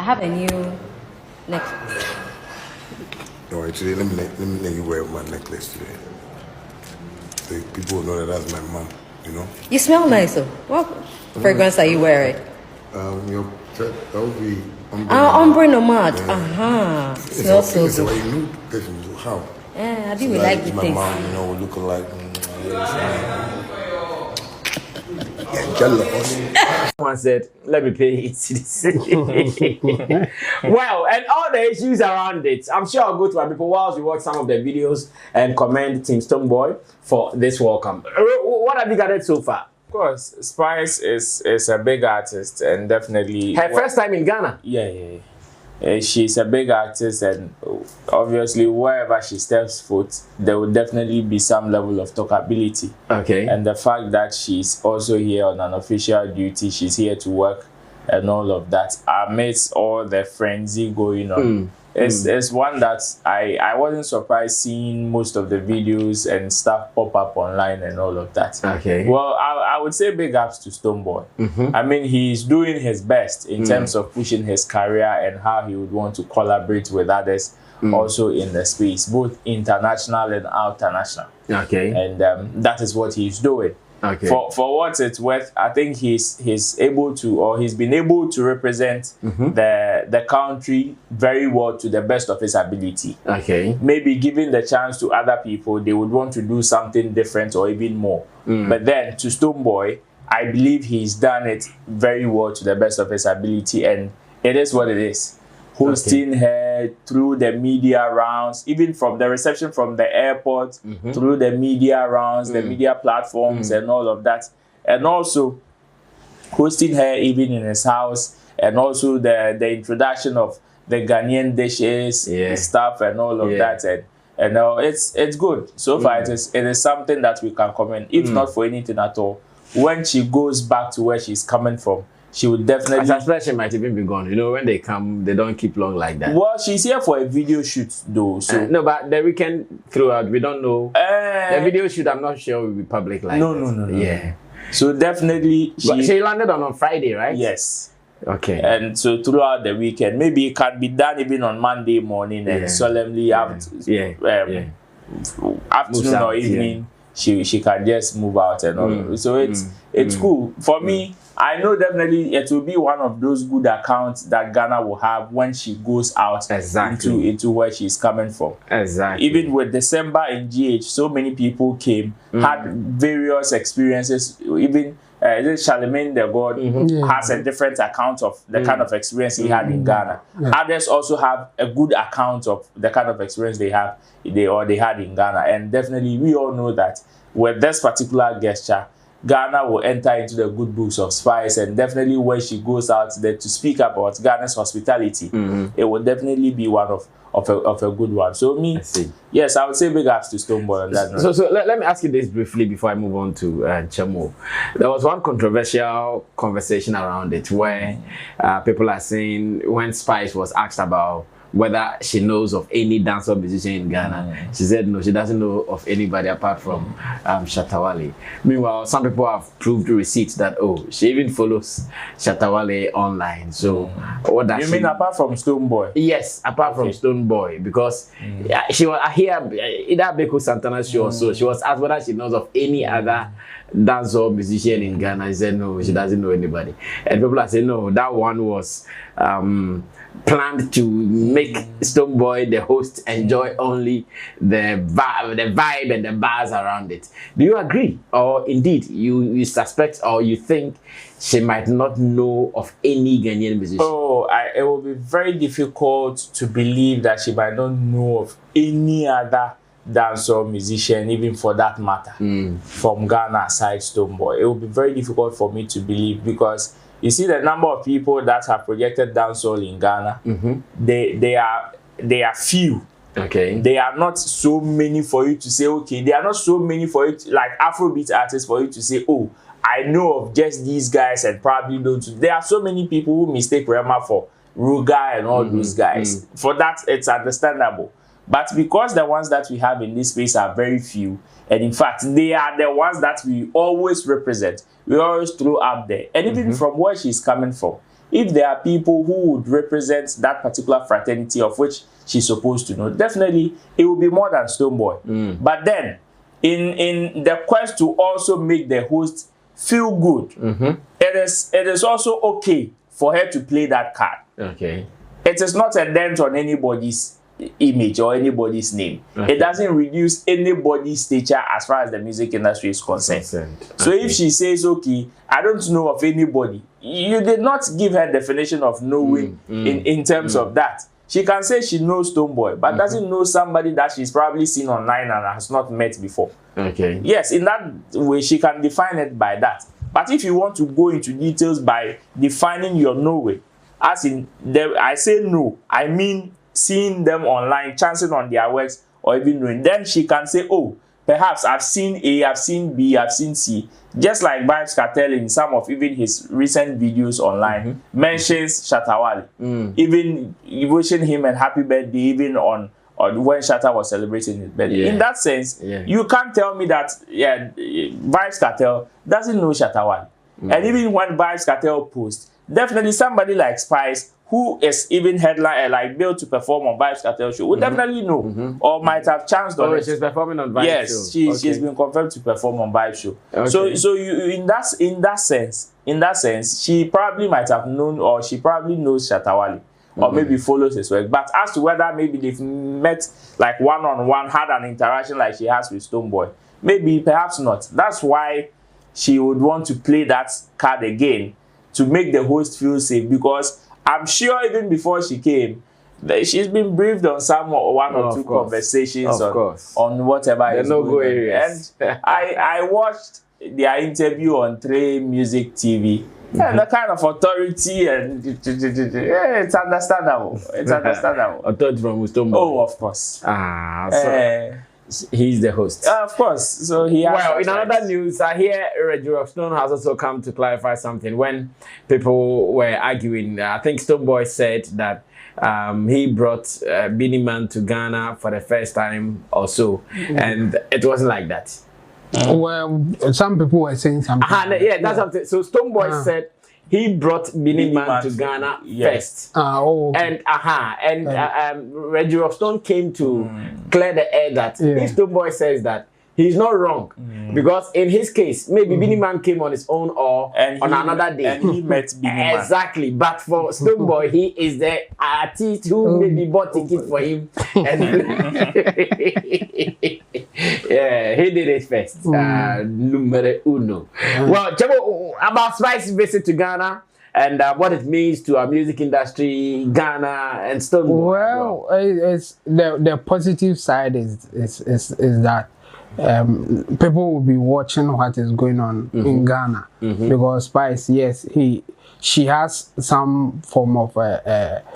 I have a new necklace. No, actually, let me let you wear my necklace today. So people will know that that's my mom, you know? You smell nice, though. What fragrance are you wearing? That would be Ombre Nomad. Yeah. Smells so good. Like new perfume. How? Yeah, I do So like the my things. mom, you know, look alike. Yeah, jealous. Someone said, let me pay it. Well, and all the issues around it. I'm sure I'll go to my people whilst we watch some of the videos and commend Team Stonebowy for this welcome. What have you gathered so far? Of course, Spice is a big artist and definitely Her first time in Ghana. Yeah. She's a big artist, and obviously wherever she steps foot, there will definitely be some level of talkability. Okay. And the fact that she's also here on an official duty, she's here to work and all of that, amidst all the frenzy going on. It's one that I wasn't surprised seeing most of the videos and stuff pop up online and all of that. Okay. Well, I would say big ups to Stonebowy. I mean, he's doing his best in terms of pushing his career and how he would want to collaborate with others also in the space, both international and international. Okay. And that is what he's doing. Okay. For what it's worth, I think he's able to, or he's been able to represent the country very well to the best of his ability. Okay. Maybe giving the chance to other people, they would want to do something different or even more. But then to Stonebowy, I believe he's done it very well to the best of his ability, and it is what it is. Hosting her through the media rounds, even from the reception from the airport, through the media rounds, the media platforms and all of that. And also hosting her even in his house, and also the introduction of the Ghanaian dishes, stuff and all of that. And it's good. So far it is something that we can comment, if not for anything at all. When she goes back to where she's coming from, she would definitely... I suspect she might even be gone. You know, when they come, they don't keep long like that. Well, she's here for a video shoot, though. So no, but the weekend throughout, we don't know. The video shoot, I'm not sure will be public like No. Yeah. So definitely... She landed on Friday, right? Yes. Okay. And so throughout the weekend, maybe it can be done even on Monday morning and solemnly afternoon or evening. She can just move out and all. So it's cool. For me, I know definitely it will be one of those good accounts that Ghana will have when she goes out into where she's coming from. Exactly. Even with December in GH, so many people came, had various experiences. Even Charlemagne the God has a different account of the kind of experience he had in Ghana. Others also have a good account of the kind of experience they had in Ghana. And definitely we all know that with this particular gesture, Ghana will enter into the good books of Spice, and definitely when she goes out there to speak about Ghana's hospitality, it will definitely be one of a good one. So yes, I would say big ups to Stonebowy on that. So let me ask you this briefly before I move on to Chamo. There was one controversial conversation around it where people are saying, when Spice was asked about whether she knows of any dancehall musician in Ghana, she said no, she doesn't know of anybody apart from Shatta Wale. Meanwhile, some people have proved receipts that she even follows Shatta Wale online. So what does you mean apart from Stonebowy? Yes, apart from Stonebowy, because she was here either Beko Santana's show or so. She was asked whether she knows of any other dancehall musician in Ghana. She said no, she doesn't know anybody. And people are saying no, that one was planned to make Stonebowy, the host, enjoy only the vibe and the bars around it. Do you agree, or indeed you suspect or you think she might not know of any Ghanaian musician? It will be very difficult to believe that she might not know of any other dancehall musician, even for that matter, from Ghana aside Stonebowy. It will be very difficult for me to believe, because you see the number of people that have projected dancehall in Ghana, they are few. Okay. They are not so many for you to say, okay, they are not so many for you to, like Afrobeat artists, for you to say, oh, I know of just these guys and probably don't. There are so many people who mistake Rema for Ruga and all those guys. For that, it's understandable. But because the ones that we have in this space are very few, and in fact, they are the ones that we always represent, we always throw up there. And even from where she's coming from, if there are people who would represent that particular fraternity of which she's supposed to know, definitely it will be more than Stonebowy. But then, in the quest to also make the host feel good, it is also okay for her to play that card. Okay. It is not a dent on anybody's image or anybody's name. It doesn't reduce anybody's stature as far as the music industry is concerned. So if she says, okay, I don't know of anybody, you did not give her definition of knowing in terms of that. She can say she knows Stonebowy, but doesn't know somebody that she's probably seen online and has not met before. Okay. Yes, in that way, she can define it by that. But if you want to go into details by defining your knowing, as in, I say no, I mean seeing them online, chancing on their works, or even knowing, then she can say, oh, perhaps I've seen A, I've seen B, I've seen C. Just like Vybz Kartel in some of even his recent videos online mentions Shatta Wale, even wishing him a happy birthday, even on when Shatta was celebrating his birthday. In that sense, you can't tell me that Vybz Kartel doesn't know Shatta Wale. And even when Vybz Kartel posts, definitely somebody like Spice, who is even headline like billed to perform on Vybz Kartel show, would definitely know, or might have chanced on it. She's performing on Vybz show. Yes, she's been confirmed to perform on Vybz show. So you in that sense, she probably might have known, or she probably knows Shatta Wale, or maybe follows his work. But as to whether maybe they've met like one-on-one, had an interaction like she has with Stonebowy, maybe perhaps not. That's why she would want to play that card again to make the host feel safe, because I'm sure even before she came, she's been briefed on one or two conversations on whatever is going on. Areas. And I watched their interview on Trey Music TV. And the kind of authority, and it's understandable. It's understandable. Authority from Stonebowy. Oh, of course. He's the host. Of course. So he has. Well, in another news, I hear Reggie Stone has also come to clarify something. When people were arguing, I think Stonebowy said that he brought Beenie Man to Ghana for the first time or so, and it wasn't like that. Well, some people were saying something. That's something. So Stonebowy said he brought Beenie Man to Ghana first. And Reggie Stone came to clear the air that if Stonebowy says that, he's not wrong. Because in his case, maybe Beenie Man came on his own or on another day. And he met Beenie Man. Exactly. But for Stonebowy, he is the artist who maybe bought ticket for him. And he did it first. Numero uno. Well, Chebo, about Spice's visit to Ghana and what it means to our music industry, Ghana and Stonebowy. Well, it's the positive side is that people will be watching what is going on in Ghana, because Spice, yes, she has some form of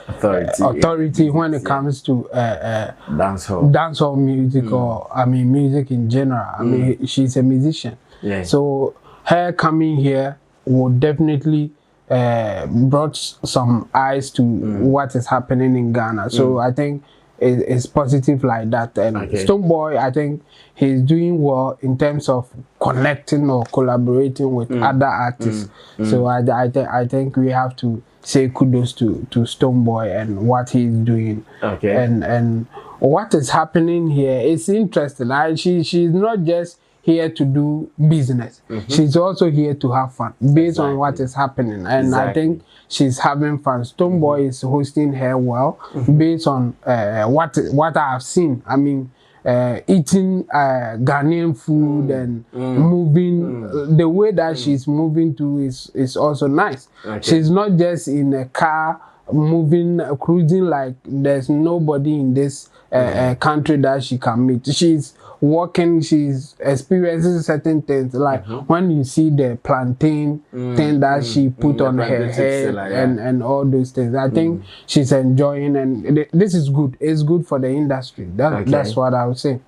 authority when it comes to dancehall music, or music in general. She's a musician, so her coming here would definitely brought some eyes to what is happening in Ghana. So I think it's positive like that. And Stonebowy, I think he's doing well in terms of connecting or collaborating with other artists. So I think we have to say kudos to Stonebowy and what he's doing. And what is happening here is interesting. She's not just here to do business. She's also here to have fun based on what is happening. And I think she's having fun. Stonebowy is hosting her well based on what I have seen. I mean, eating Ghanaian food and moving, the way that she's moving to is also nice. She's not just in a car moving, cruising like there's nobody in this country that she can meet. She's walking, she's experiencing certain things, like when you see the plantain thing that she put on her head and all those things. I think she's enjoying, and this is good. It's good for the industry. That's what I would say.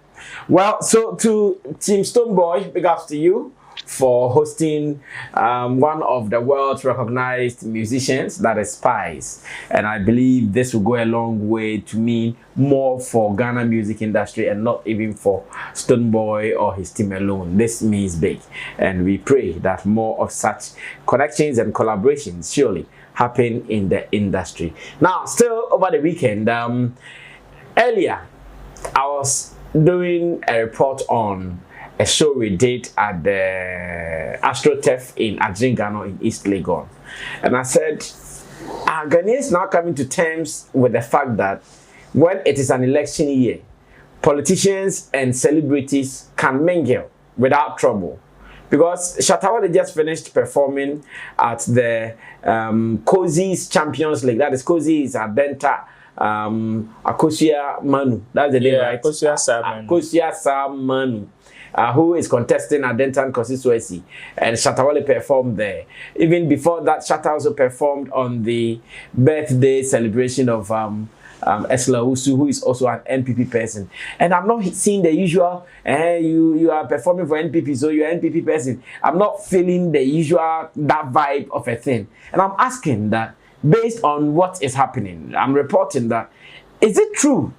Well, so to Team Stonebowy, big ups to you for hosting one of the world's recognized musicians, that is Spice. And I believe this will go a long way to mean more for Ghana music industry and not even for Stonebowy or his team alone. This means big. And we pray that more of such connections and collaborations surely happen in the industry. Now, still over the weekend, earlier, I was doing a report on a show we did at the AstroTurf in Adjingano in East Legon. And I said, are Ghanaians now coming to terms with the fact that when it is an election year, politicians and celebrities can mingle without trouble? Because Shatta Wale just finished performing at the Cozy's Champions League. That is, Cozy is Adenta Akosia Manu. That's the name, right? Akosia Sam Manu. Who is contesting a Denton constituency, and Shatta Wale performed there. Even before that, Shatta also performed on the birthday celebration of Esla Usu, who is also an NPP person. And I'm not seeing the usual, you are performing for NPP, so you're an NPP person. I'm not feeling the usual, that vibe of a thing. And I'm asking that, based on what is happening, I'm reporting that, is it true?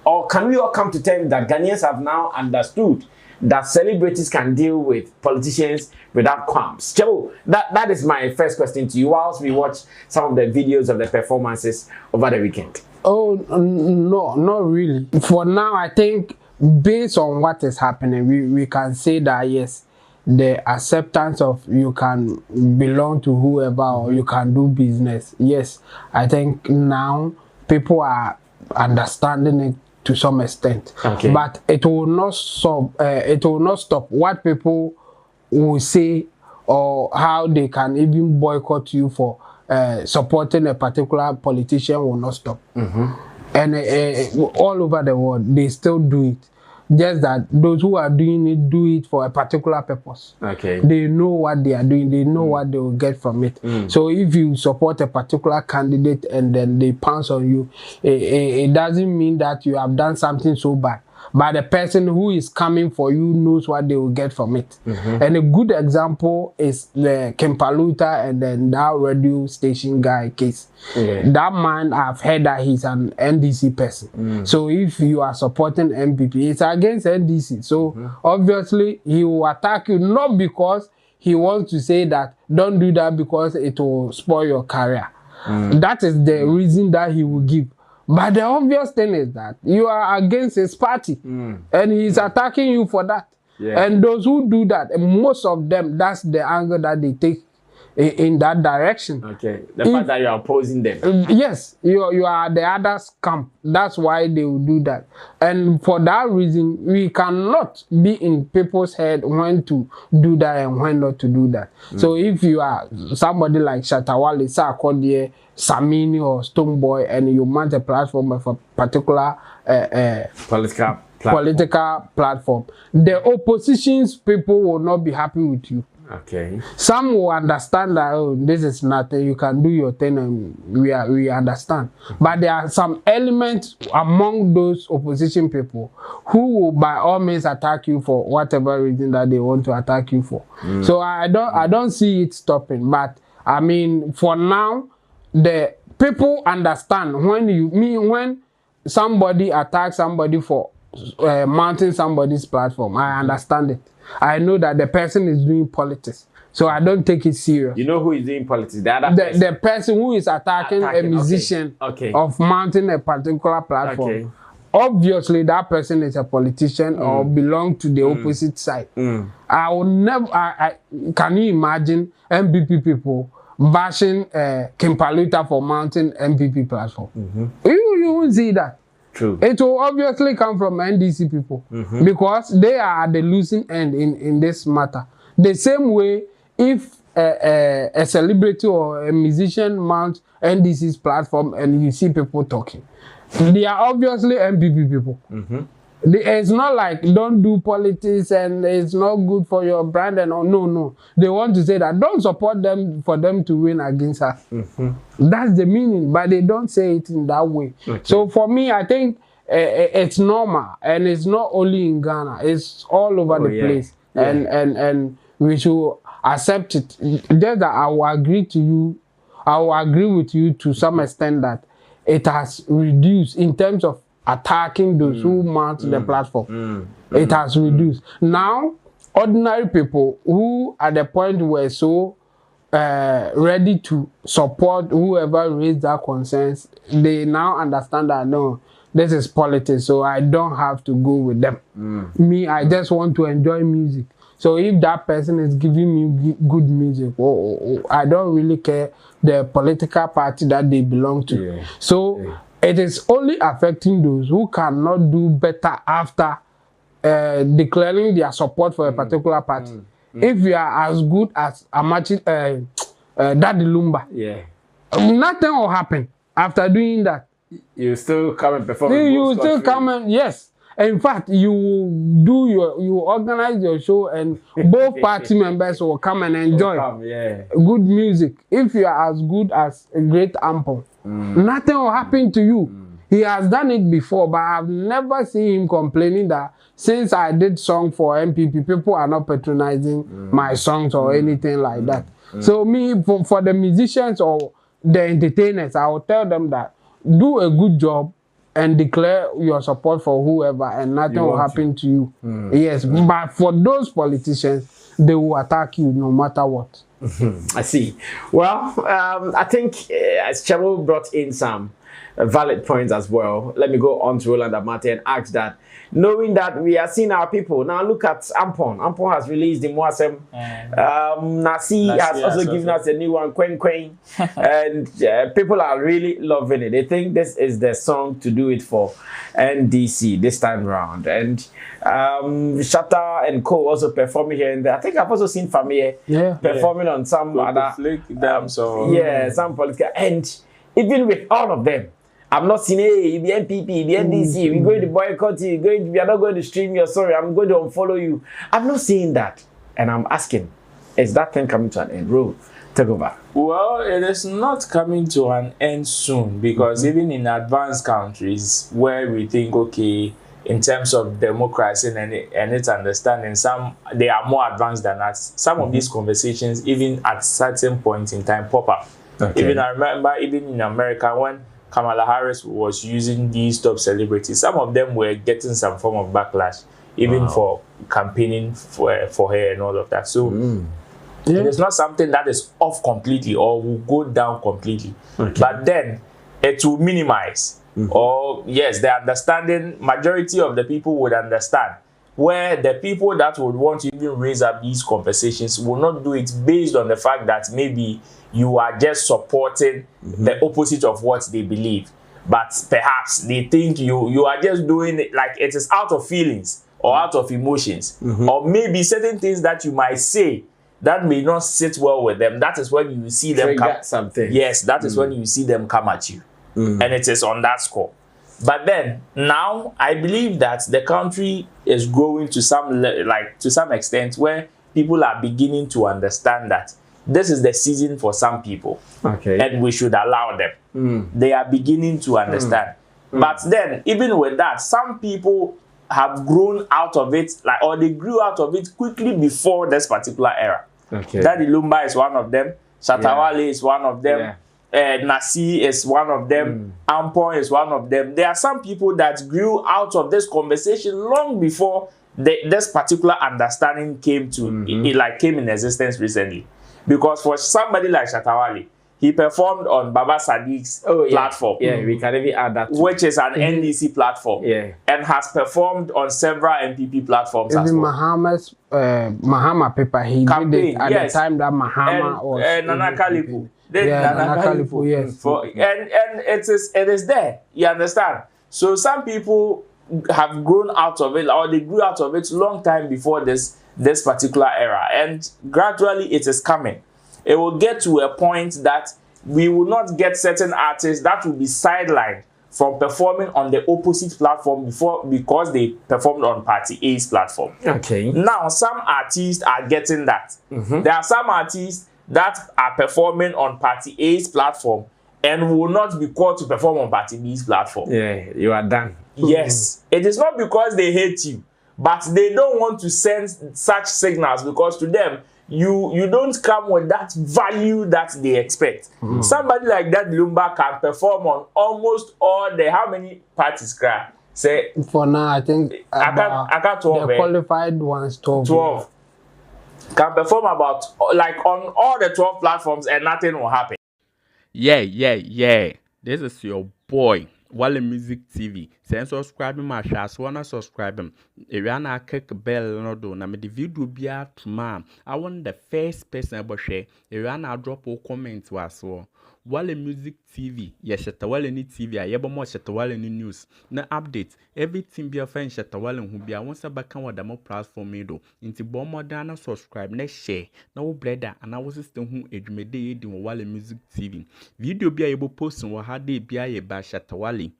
Or can we all come to terms that Ghanaians have now understood that celebrities can deal with politicians without qualms? Joe, that is my first question to you whilst we watch some of the videos of the performances over the weekend. Oh, no, not really. For now, I think based on what is happening, we can say that yes, the acceptance of you can belong to whoever or you can do business. Yes, I think now people are understanding it to some extent, okay. But it will not stop. It will not stop what people will say or how they can even boycott you for supporting a particular politician will not stop. And all over the world, they still do it. Just that those who are doing it do it for a particular purpose. Okay. They know what they are doing. They know what they will get from it. So if you support a particular candidate and then they pounce on you, it doesn't mean that you have done something so bad. But the person who is coming for you knows what they will get from it. And a good example is the Kempaluta and then that radio station guy case. That man, I've heard that he's an NDC person. So if you are supporting MPP, it's against NDC. So obviously he will attack you, not because he wants to say that don't do that because it will spoil your career. That is the reason that he will give. But the obvious thing is that you are against his party and he's attacking you for that. And those who do that, most of them, that's the angle that they take in that direction. Okay, the fact that you are opposing them. Yes, you are the other camp. That's why they will do that. And for that reason, we cannot be in people's head when to do that and when not to do that. So if you are somebody like Shatta Wale, Sarkodie, Samini or Stonebowy, and you mount a platform of a particular political platform, the opposition's people will not be happy with you. Okay. Some will understand that, oh, this is nothing, you can do your thing, and we understand. But there are some elements among those opposition people who will by all means attack you for whatever reason that they want to attack you for. So I don't see it stopping. But I mean, for now, the people understand when somebody attacks somebody for mounting somebody's platform. I understand it. I know that the person is doing politics, so I don't take it serious. You know who is doing politics? The person who is attacking a musician of mounting a particular platform. Obviously, that person is a politician or belong to the opposite side. I will never. Can you imagine MPP people bashing Kempaluta for mounting MPP platform? You won't see that. True. It will obviously come from NDC people because they are at the losing end in this matter. The same way, if a celebrity or a musician mounts NDC's platform and you see people talking, they are obviously MPP people. It's not like don't do politics and it's not good for your brand and all. No. They want to say that don't support them for them to win against her. That's the meaning, but they don't say it in that way. So for me, I think it's normal, and it's not only in Ghana, it's all over the place. And we should accept it. Just that I will agree with you to some extent that it has reduced in terms of attacking those who mount the platform. It has reduced. Now, ordinary people who at the point were so ready to support whoever raised that concerns, they now understand that no, this is politics, so I don't have to go with them. Me, I just want to enjoy music. So if that person is giving me good music, I don't really care the political party that they belong to. Yeah. So it is only affecting those who cannot do better after declaring their support for a particular party. If you are as good as Amachi, Daddy Lumba, nothing will happen after doing that. You still come and perform. You still come and yes. In fact, you organize your show and both party members will come and enjoy good music. If you are as good as a great Ample, nothing will happen to you. He has done it before, but I've never seen him complaining that since I did song for MPP, people are not patronizing my songs or anything like that. So me, for the musicians or the entertainers, I will tell them that do a good job and declare your support for whoever and nothing will happen to you. Yes, but for those politicians, they will attack you no matter what. I see. Well, I think as Chemo brought in some valid points as well, let me go on to Roland Amate and ask that, knowing that we are seeing our people, now look at Ampon. Ampon has released the Moasem. Nasi has also given us a new one, Quen Quen. And people are really loving it. They think this is the song to do it for NDC this time round. And Shatta and Co also performing here and there. I think I've also seen Famille performing on some other some political. And even with all of them, I'm not saying, hey, the NPP, the NDC, we're going to boycott you, we are not going to stream your story, I'm going to unfollow you. I'm not saying that. And I'm asking, is that thing coming to an end? Ro, take over. Well, it is not coming to an end soon, because even in advanced countries where we think, okay, in terms of democracy and its understanding, they are more advanced than us. Some of these conversations, even at certain points in time, pop up. Even I remember, even in America, when Kamala Harris was using these top celebrities, some of them were getting some form of backlash, even for campaigning for her and all of that. So it is not something that is off completely or will go down completely. But then it will minimize. Or yes, the understanding, majority of the people would understand, where the people that would want to even raise up these conversations will not do it based on the fact that maybe you are just supporting the opposite of what they believe. But perhaps they think you are just doing it like it is out of feelings or out of emotions. Or maybe certain things that you might say that may not sit well with them. That is when you see them come. Something. Yes, that is when you see them come at you. And it is on that score. But then now I believe that the country is growing to some extent where people are beginning to understand that this is the season for some people, and we should allow them. They are beginning to understand. But then, even with that, some people have grown out of it, or they grew out of it quickly before this particular era. Daddy Lumba is one of them. Shatta Wale is one of them. Nasi is one of them. Ampon is one of them. There are some people that grew out of this conversation long before this particular understanding came to came in existence recently. Because for somebody like Shatta Wale, he performed on Baba Sadiq's platform. We can even add that too. Which is an NDC platform. And has performed on several MPP platforms as well. Mahama's Mahama paper, he campaign, did it at the time that Mahama was... Nana Kalipu. Nana Kalipu, yes. And it is there. You understand? So some people have grown out of it, or they grew out of it long time before this particular era, and gradually it is coming. It will get to a point that we will not get certain artists that will be sidelined from performing on the opposite platform because they performed on Party A's platform. Now some artists are getting that. There are some artists that are performing on Party A's platform and will not be called to perform on Party B's platform. You are done. Yes, it is not because they hate you, but they don't want to send such signals, because to them, you don't come with that value that they expect. Somebody like that Lumba can perform on almost all the, how many parties cry? Say for now, I think I got 12. The qualified ones 12. can perform about like on all the 12 platforms and nothing will happen. Yeah. This is your boy, Wale Music TV. Say subscribe my channel, so wanna subscribe him. If you wanna click bell no do, na me the video be out tomorrow. I want the first person about share. If you wanna drop a comment was so. Wale Music TV, yes, Shatta Wale ni TV, yeba mo Shatta Wale ni news. Na update, everything be a friend Shatta Wale who be a once a back on the more platform me do. Into bomb more than subscribe, next share. No brother, and I was system who edumede in Wale Music TV. Video be able post on what had they be a ba Shatta Wale.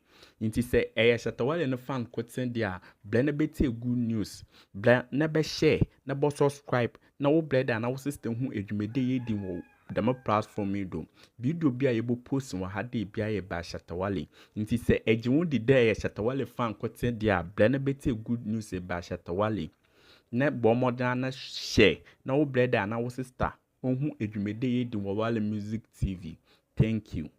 Inti say Shatta Wale no fan quoting dia blend beti good news. Blend never share, never subscribe. No brother, and I was system who edumede in the more platform me do. Video be able post on what had they be a ba Shatta Wale. Inti say ejimu di day Shatta Wale fan quoting dia blend beti good news ba Shatta Wale. Ne bomb dana share. No brother, and I was sister. Who edumede in Wale Music TV. Thank you.